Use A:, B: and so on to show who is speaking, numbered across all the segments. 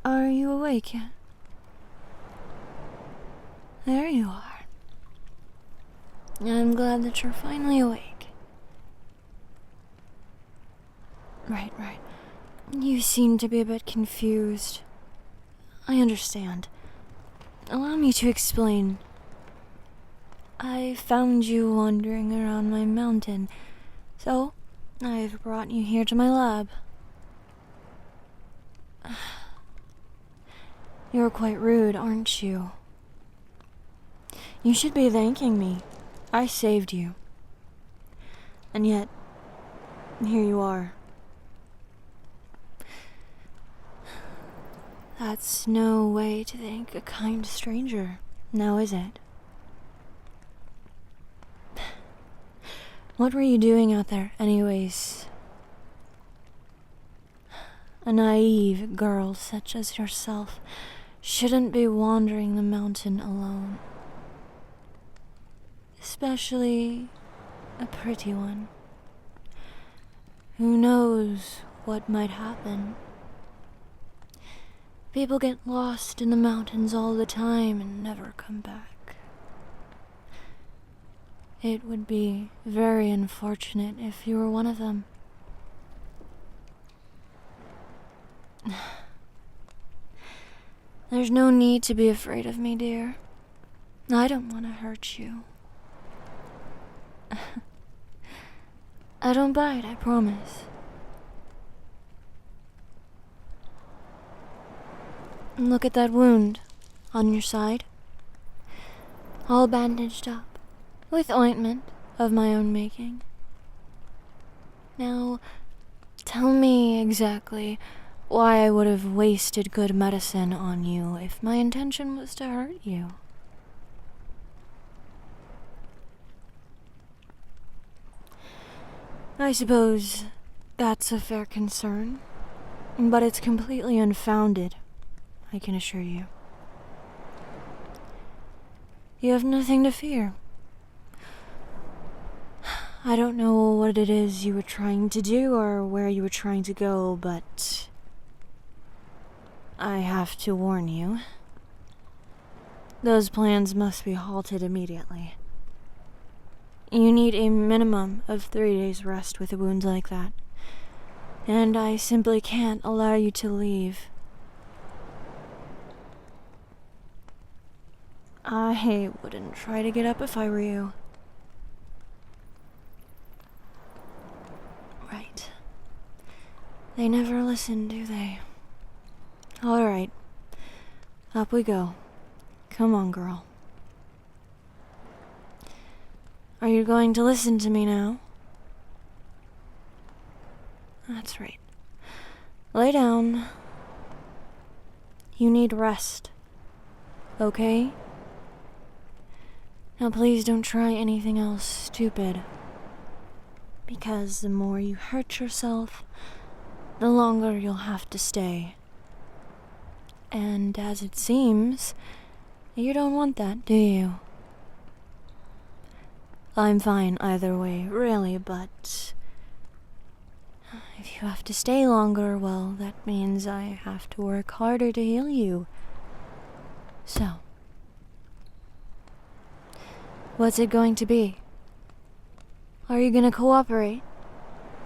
A: Are you awake yet? There you are. I'm glad that you're finally awake. Right. You seem to be a bit confused. I understand. Allow me to explain. I found you wandering around my mountain, so I've brought you here to my lab. You're quite rude, aren't you? You should be thanking me. I saved you. And yet, here you are. That's no way to thank a kind stranger, now is it? What were you doing out there, anyways? A naive girl such as yourself shouldn't be wandering the mountain alone. Especially a pretty one. Who knows what might happen? People get lost in the mountains all the time and never come back. It would be very unfortunate if you were one of them. There's no need to be afraid of me, dear. I don't want to hurt you. I don't bite, I promise. Look at that wound on your side. All bandaged up, with ointment of my own making. Now, tell me exactly why I would have wasted good medicine on you if my intention was to hurt you. I suppose that's a fair concern, but it's completely unfounded, I can assure you. You have nothing to fear. I don't know what it is you were trying to do or where you were trying to go, but I have to warn you. Those plans must be halted immediately. You need a minimum of 3 days rest with a wound like that, and I simply can't allow you to leave. I wouldn't try to get up if I were you. Right. They never listen, do they? All right. Up we go. Come on, girl. Are you going to listen to me now? That's right. Lay down. You need rest. Okay? Now please don't try anything else stupid. Because the more you hurt yourself, the longer you'll have to stay. And as it seems, you don't want that, do you? I'm fine either way, really, but if you have to stay longer, well, that means I have to work harder to heal you. So, what's it going to be? Are you gonna cooperate?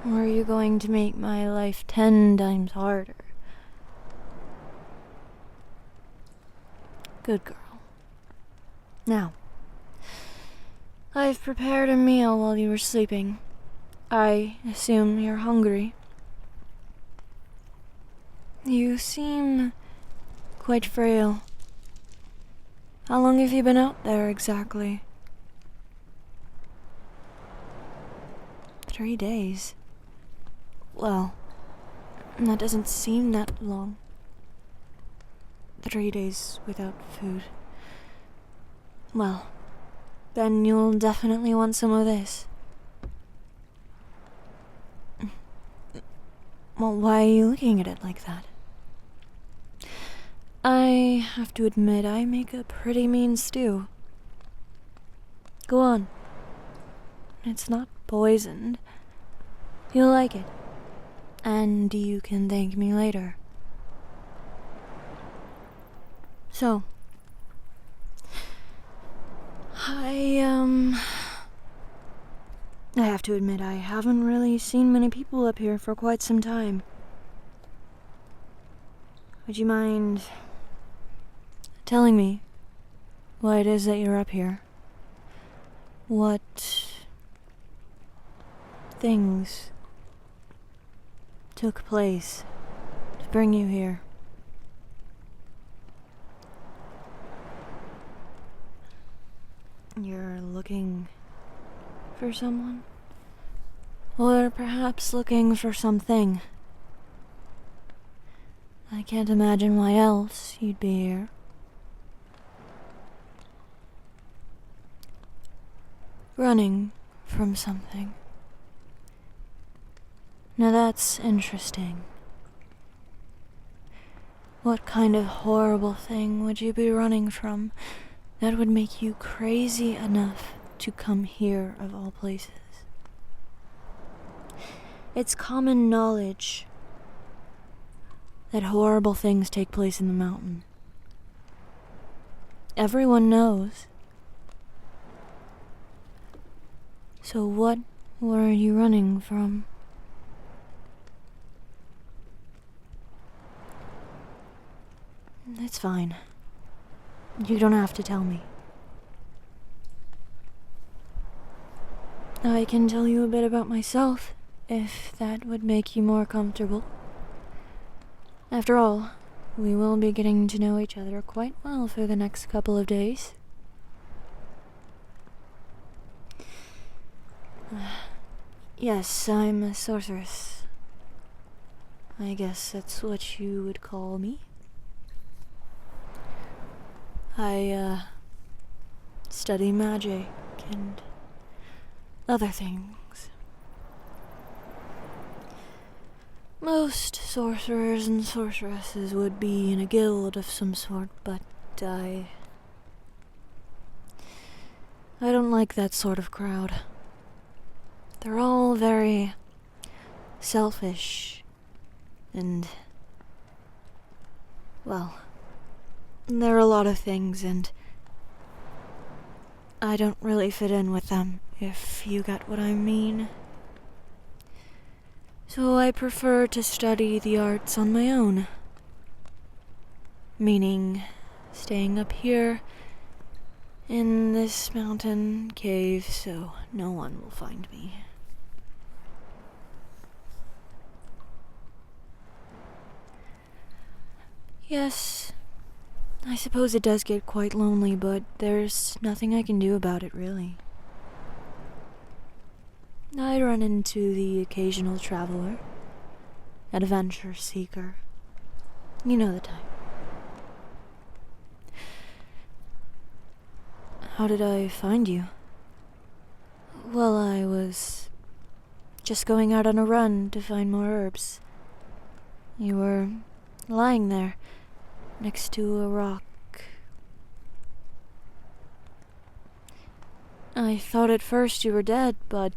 A: Or are you going to make my life 10 times harder? Good girl. Now, I've prepared a meal while you were sleeping. I assume you're hungry. You seem quite frail. How long have you been out there exactly? 3 days. Well, that doesn't seem that long. 3 days without food. Well, then you'll definitely want some of this. Well, why are you looking at it like that? I have to admit, I make a pretty mean stew. Go on. It's not poisoned. You'll like it. And you can thank me later. So, I have to admit I haven't really seen many people up here for quite some time. Would you mind telling me why it is that you're up here? What things took place to bring you here? You're looking for someone? Or perhaps looking for something? I can't imagine why else you'd be here. Running from something. Now that's interesting. What kind of horrible thing would you be running from that would make you crazy enough to come here of all places? It's common knowledge that horrible things take place in the mountain. Everyone knows. So what were you running from? It's fine. You don't have to tell me. I can tell you a bit about myself, if that would make you more comfortable. After all, we will be getting to know each other quite well for the next couple of days. Yes, I'm a sorceress. I guess that's what you would call me. I study magic and other things. Most sorcerers and sorceresses would be in a guild of some sort, but I don't like that sort of crowd. They're all very selfish and, well, there are a lot of things, and I don't really fit in with them, if you get what I mean. So I prefer to study the arts on my own. Meaning, staying up here in this mountain cave so no one will find me. Yes, I suppose it does get quite lonely, but there's nothing I can do about it, really. I run into the occasional traveler, adventure seeker. You know the type. How did I find you? Well, I was just going out on a run to find more herbs. You were lying there, next to a rock. I thought at first you were dead, but,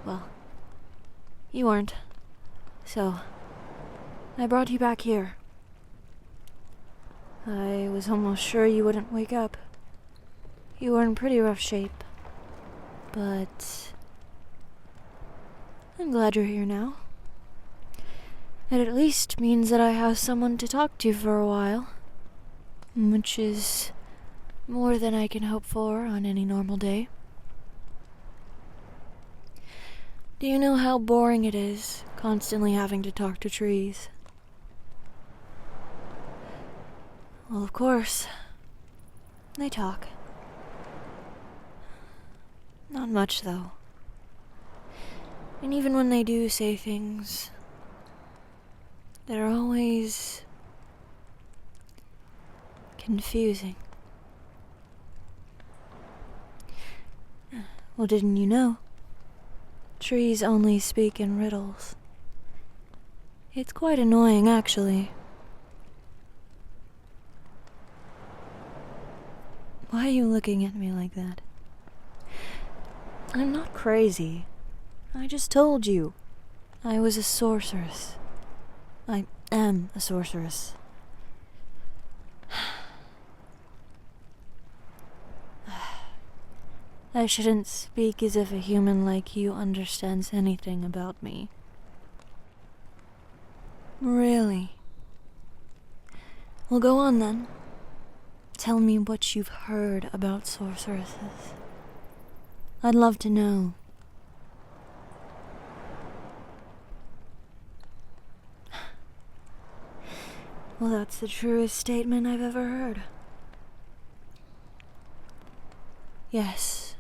A: well, you weren't. So, I brought you back here. I was almost sure you wouldn't wake up. You were in pretty rough shape, but I'm glad you're here now. It at least means that I have someone to talk to for a while, which is more than I can hope for on any normal day. Do you know how boring it is, constantly having to talk to trees? Well, of course, they talk. Not much, though. And even when they do say things, they're always confusing. Well, didn't you know? Trees only speak in riddles. It's quite annoying, actually. Why are you looking at me like that? I'm not crazy. I just told you. I was a sorceress. I am a sorceress. I shouldn't speak as if a human like you understands anything about me. Really? Well, go on then. Tell me what you've heard about sorceresses. I'd love to know. Well, that's the truest statement I've ever heard. Yes,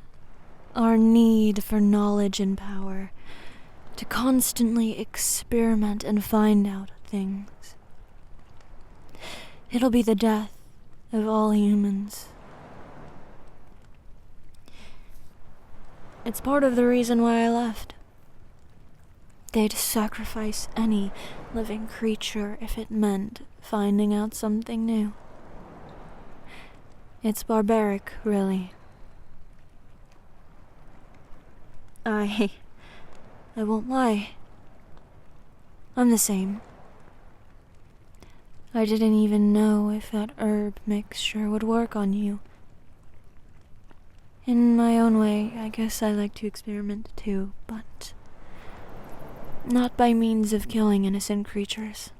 A: our need for knowledge and power, to constantly experiment and find out things. It'll be the death of all humans. It's part of the reason why I left. They'd sacrifice any living creature if it meant finding out something new. It's barbaric, really. I won't lie. I'm the same. I didn't even know if that herb mixture would work on you. In my own way, I guess I like to experiment too, but not by means of killing innocent creatures.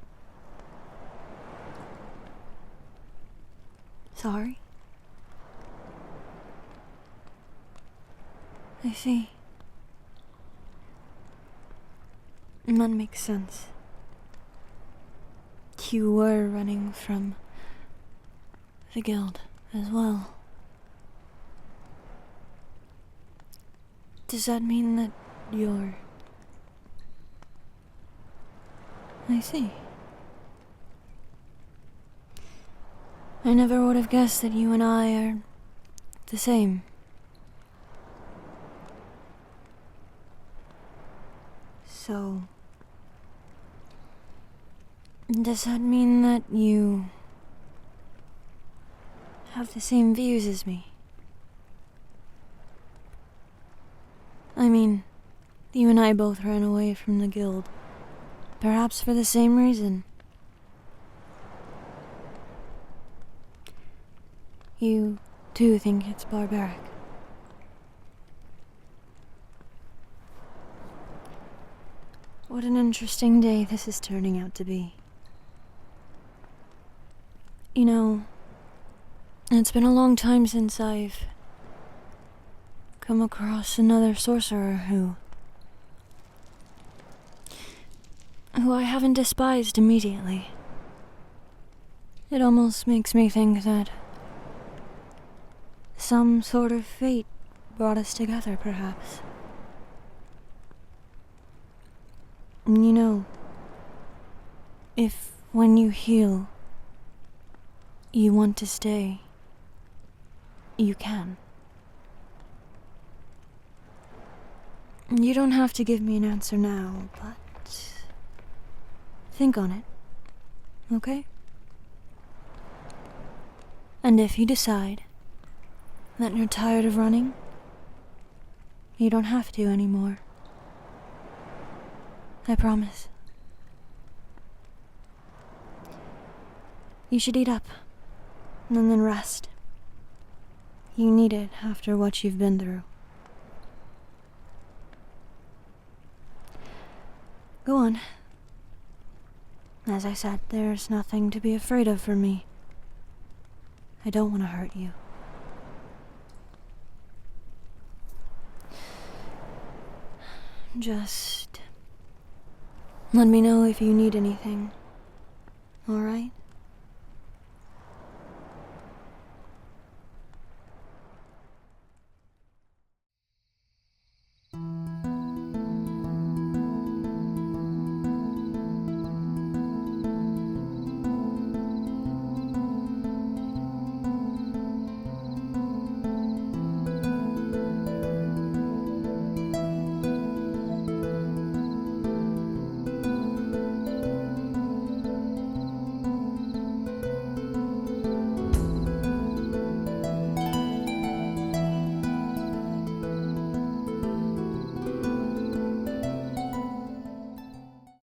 A: Sorry? I see. That makes sense. You were running from the guild as well. Does that mean that you're... I see. I never would have guessed that you and I are the same. So... does that mean that you have the same views as me? I mean, you and I both ran away from the guild, perhaps for the same reason. You too think it's barbaric. What an interesting day this is turning out to be. You know, it's been a long time since I've come across another sorcerer who I haven't despised immediately. It almost makes me think that some sort of fate brought us together, perhaps. And you know, if when you heal, you want to stay, you can. You don't have to give me an answer now, but think on it, okay? And if you decide that you're tired of running, you don't have to anymore. I promise. You should eat up, and then rest. You need it after what you've been through. Go on. As I said, there's nothing to be afraid of for me. I don't want to hurt you. Just let me know if you need anything, all right?